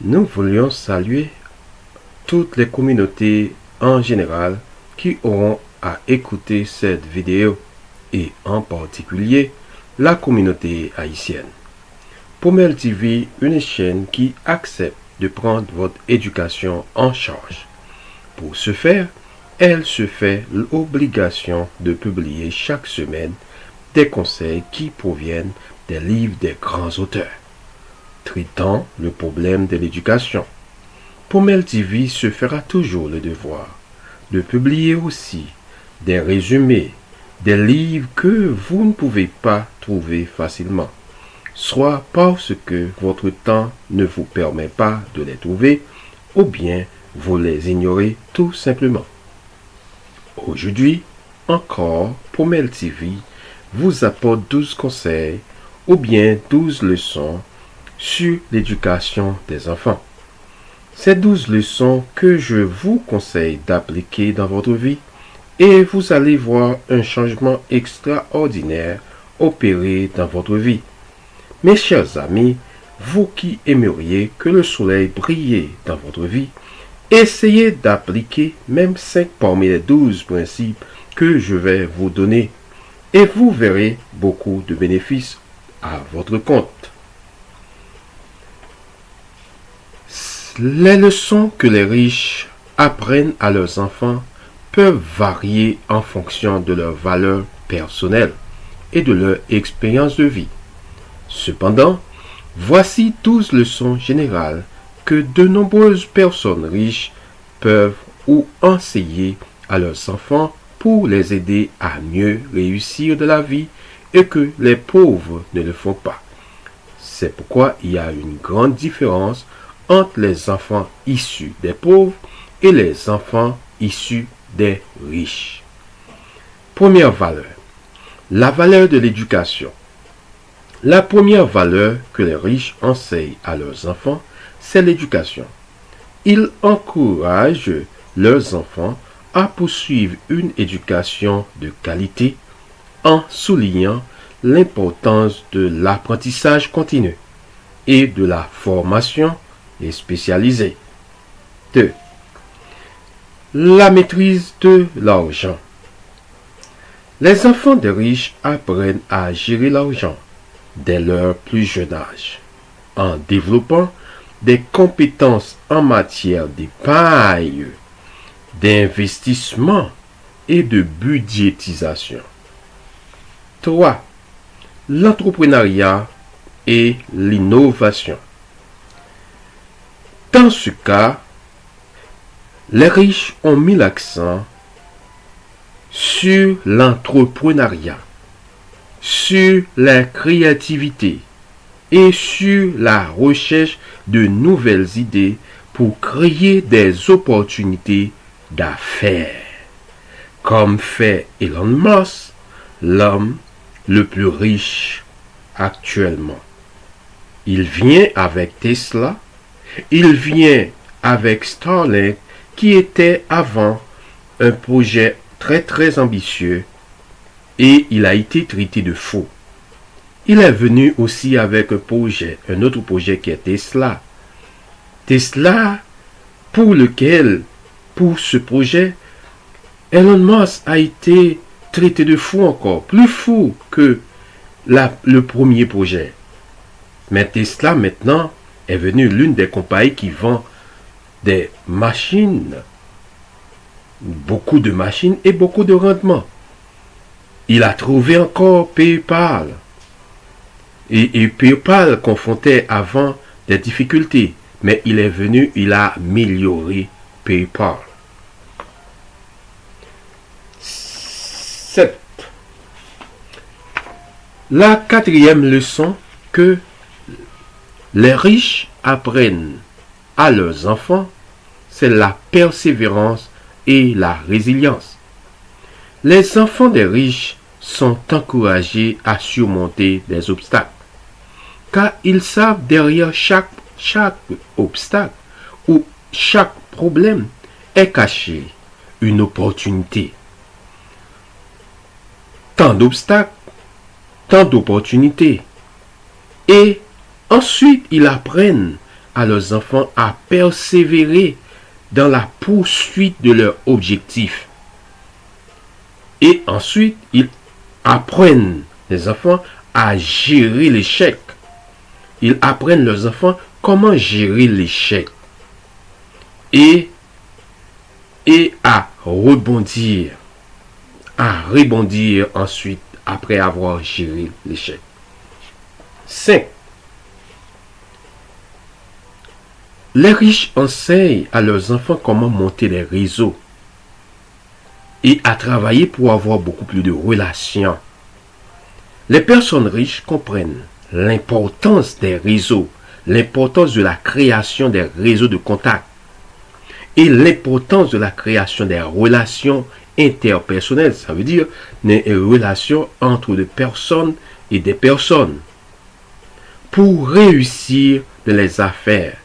Nous voulions saluer toutes les communautés en général qui auront à écouter cette vidéo et en particulier la communauté haïtienne. Pommel TV, une chaîne qui accepte de prendre votre éducation en charge. Pour ce faire, elle se fait l'obligation de publier chaque semaine des conseils qui proviennent des livres des grands auteurs, traitant le problème de l'éducation. Pommel TV se fera toujours le devoir de publier aussi des résumés des livres que vous ne pouvez pas trouver facilement, soit parce que votre temps ne vous permet pas de les trouver, ou bien vous les ignorez tout simplement. Aujourd'hui, encore, Pommel TV vous apporte 12 conseils ou bien 12 leçons sur l'éducation des enfants. Ces 12 leçons que je vous conseille d'appliquer dans votre vie et vous allez voir un changement extraordinaire opérer dans votre vie. Mes chers amis, vous qui aimeriez que le soleil brille dans votre vie, essayez d'appliquer même 5 parmi les 12 principes que je vais vous donner et vous verrez beaucoup de bénéfices à votre compte. Les leçons que les riches apprennent à leurs enfants peuvent varier en fonction de leurs valeurs personnelles et de leur expérience de vie. Cependant, voici 12 leçons générales que de nombreuses personnes riches peuvent ou enseigner à leurs enfants pour les aider à mieux réussir de la vie et que les pauvres ne le font pas. C'est pourquoi il y a une grande différence entre les enfants issus des pauvres et les enfants issus des riches. Première valeur, la valeur de l'éducation. La première valeur que les riches enseignent à leurs enfants, c'est l'éducation. Ils encouragent leurs enfants à poursuivre une éducation de qualité en soulignant l'importance de l'apprentissage continu et de la formation spécialisée. 2. La maîtrise de l'argent. Les enfants des riches apprennent à gérer l'argent dès leur plus jeune âge, en développant des compétences en matière d'épargne, d'investissement et de budgétisation. 3. L'entrepreneuriat et l'innovation. Dans ce cas, les riches ont mis l'accent sur l'entrepreneuriat, sur la créativité et sur la recherche de nouvelles idées pour créer des opportunités d'affaires, comme fait Elon Musk, l'homme le plus riche actuellement. Il vient avec Tesla, il vient avec Starlink, qui était avant un projet très ambitieux et il a été traité de faux. Il est venu aussi avec un autre projet qui est Tesla. Tesla, pour ce projet, Elon Musk a été traité de fou encore, plus fou que le premier projet. Mais Tesla maintenant est venue l'une des compagnies qui vend des machines, beaucoup de machines et beaucoup de rendement. Il a trouvé encore PayPal. Et PayPal confrontait avant des difficultés, mais il est venu, il a amélioré PayPal. 7. La quatrième leçon que les riches apprennent à leurs enfants, c'est la persévérance et la résilience. Les enfants des riches sont encouragés à surmonter des obstacles, car ils savent derrière chaque obstacle ou chaque problème est caché une opportunité. Tant d'obstacles, tant d'opportunités. Et ensuite, ils apprennent à leurs enfants à persévérer dans la poursuite de leurs objectifs. Et ensuite, ils apprennent les enfants à gérer l'échec. Ils apprennent leurs enfants comment gérer l'échec. Et à rebondir. À rebondir ensuite après avoir géré l'échec. 5. Les riches enseignent à leurs enfants comment monter les réseaux et à travailler pour avoir beaucoup plus de relations. Les personnes riches comprennent l'importance des réseaux, l'importance de la création des réseaux de contacts et l'importance de la création des relations interpersonnelles. Ça veut dire des relations entre des personnes et des personnes. Pour réussir dans les affaires,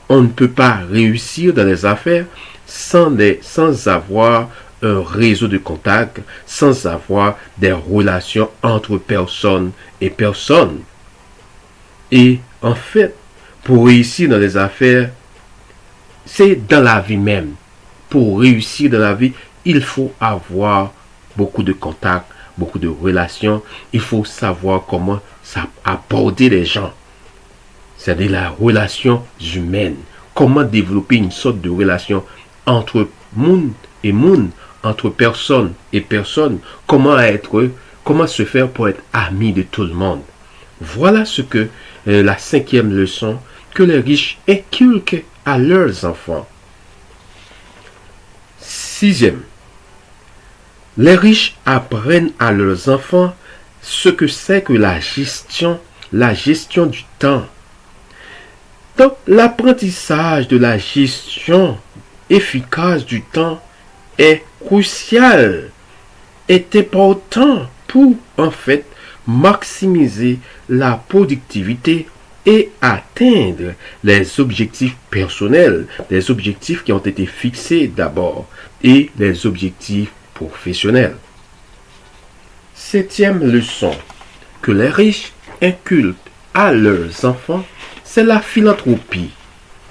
on ne peut pas réussir dans les affaires sans avoir un réseau de contacts, sans avoir des relations entre personnes et personnes. Et en fait, pour réussir dans les affaires, c'est dans la vie même. Pour réussir dans la vie, il faut avoir beaucoup de contacts, beaucoup de relations. Il faut savoir comment aborder les gens. C'est-à-dire la relation humaine. Comment développer une sorte de relation entre monde et monde, entre personne et personne. Comment se faire pour être ami de tout le monde. Voilà ce que la 5e leçon que les riches inculquent à leurs enfants. 6e. Les riches apprennent à leurs enfants ce que c'est que la gestion du temps. Donc, l'apprentissage de la gestion efficace du temps est crucial, est important pour, en fait, maximiser la productivité et atteindre les objectifs personnels, les objectifs qui ont été fixés d'abord et les objectifs professionnels. 7e leçon que les riches inculquent à leurs enfants, c'est la philanthropie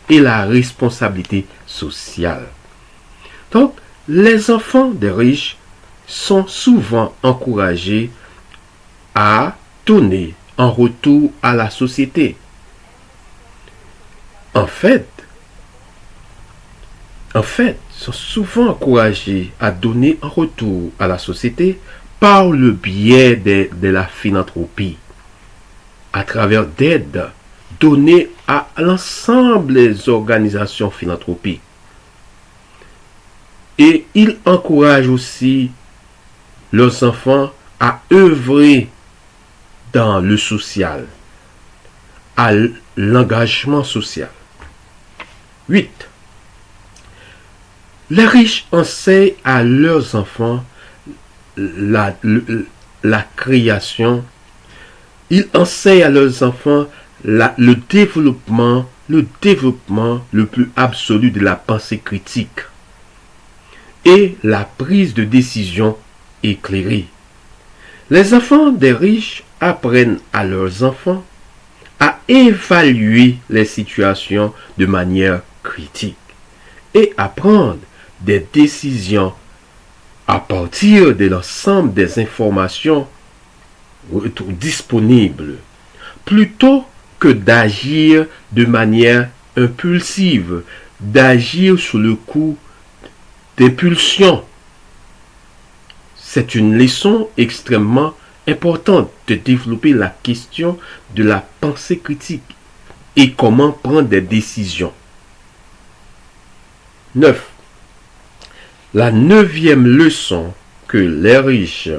et la responsabilité sociale. Donc, les enfants des riches sont souvent encouragés à donner en retour à la société. En fait, sont souvent encouragés à donner en retour à la société par le biais de la philanthropie, à travers d'aides données à l'ensemble des organisations philanthropiques. Et ils encouragent aussi leurs enfants à œuvrer dans le social, à l'engagement social. 8. Les riches enseignent à leurs enfants la création. Ils enseignent à leurs enfants le développement le plus absolu de la pensée critique et la prise de décision éclairée. Les enfants des riches apprennent à leurs enfants à évaluer les situations de manière critique et à prendre des décisions à partir de l'ensemble des informations disponibles, plutôt que d'agir de manière impulsive, d'agir sous le coup d'impulsion. C'est une leçon extrêmement importante de développer la question de la pensée critique et comment prendre des décisions. 9. La 9e leçon que les riches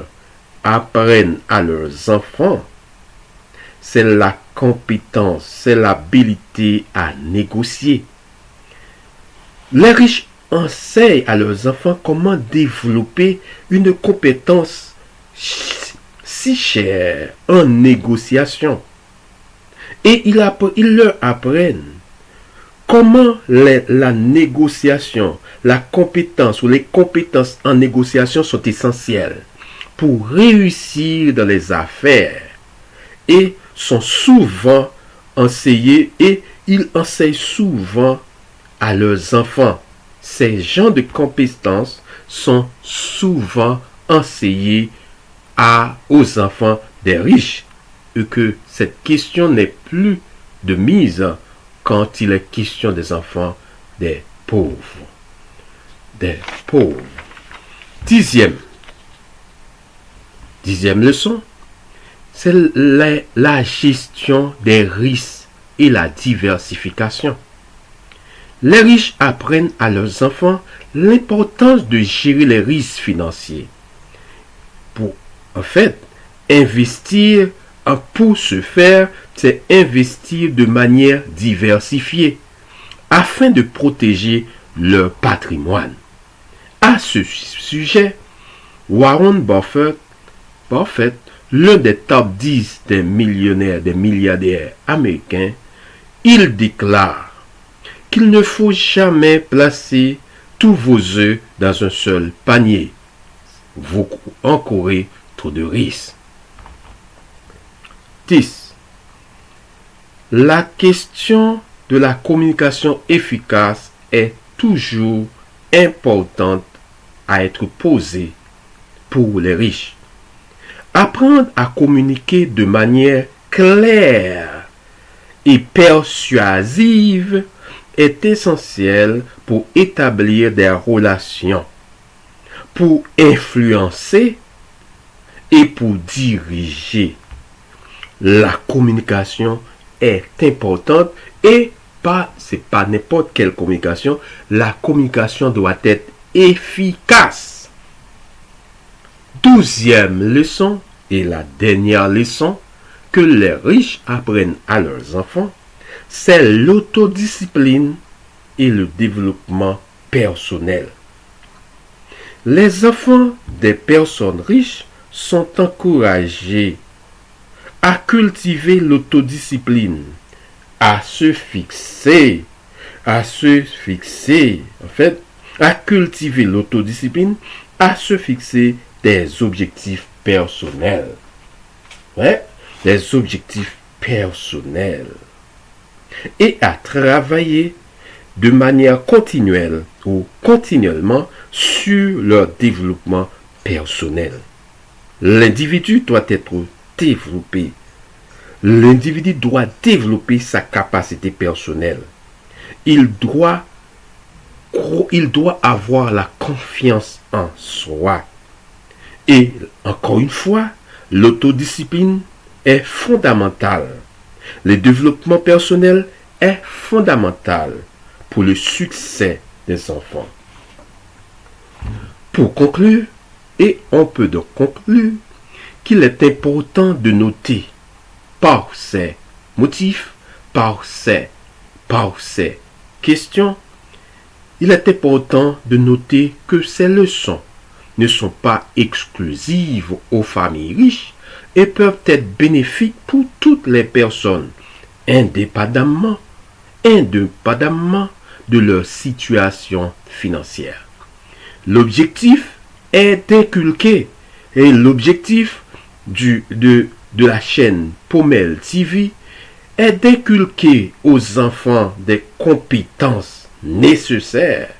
apprennent à leurs enfants, c'est la compétence, c'est l'habilité à négocier. Les riches enseignent à leurs enfants comment développer une compétence si chère en négociation. Et ils leur apprennent comment la négociation, la compétence ou les compétences en négociation sont essentielles pour réussir dans les affaires et sont souvent enseigner et ils enseignent souvent à leurs enfants. Ces genres de compétences sont souvent enseignés aux enfants des riches et que cette question n'est plus de mise quand il est question des enfants des pauvres. Dixième leçon, c'est la gestion des risques et la diversification. Les riches apprennent à leurs enfants l'importance de gérer les risques financiers. Investir pour ce faire, c'est investir de manière diversifiée afin de protéger leur patrimoine. À ce sujet, Warren Buffett, l'un des top 10 des milliardaires américains, il déclare qu'il ne faut jamais placer tous vos œufs dans un seul panier. Vous encourez trop de risques. 10. La question de la communication efficace est toujours importante à être posée pour les riches. Apprendre à communiquer de manière claire et persuasive est essentiel pour établir des relations, pour influencer et pour diriger. La communication est importante et c'est pas n'importe quelle communication. La communication doit être efficace. 12e leçon et la dernière leçon que les riches apprennent à leurs enfants, c'est l'autodiscipline et le développement personnel. Les enfants des personnes riches sont encouragés à cultiver l'autodiscipline, à cultiver l'autodiscipline, à se fixer des objectifs personnels. Des objectifs personnels. Et à travailler de manière continuelle ou continuellement sur leur développement personnel. L'individu doit être développé. L'individu doit développer sa capacité personnelle. Il doit avoir la confiance en soi. Et encore une fois, l'autodiscipline est fondamentale. Le développement personnel est fondamental pour le succès des enfants. Pour conclure, et on peut donc conclure qu'il est important de noter par ces motifs, par ces questions, il est important de noter que ces leçons ne sont pas exclusives aux familles riches et peuvent être bénéfiques pour toutes les personnes, indépendamment de leur situation financière. L'objectif est d'inculquer, et l'objectif de la chaîne Pomel TV est d'inculquer aux enfants des compétences nécessaires,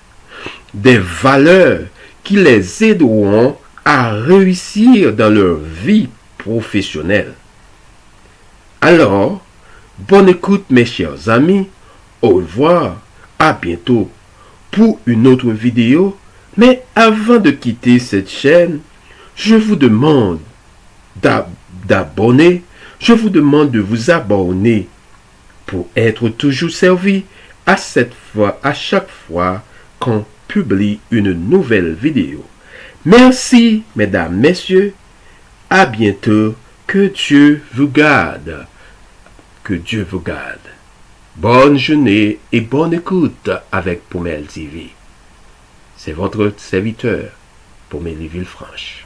des valeurs qui les aideront à réussir dans leur vie professionnelle. Alors, bonne écoute mes chers amis, au revoir, à bientôt pour une autre vidéo. Mais avant de quitter cette chaîne, je vous demande d'abonner, je vous demande de vous abonner pour être toujours servi à chaque fois qu'on publie une nouvelle vidéo. Merci, mesdames, messieurs. À bientôt. Que Dieu vous garde. Que Dieu vous garde. Bonne journée et bonne écoute avec Pomel TV. C'est votre serviteur, Pomel Villefranche.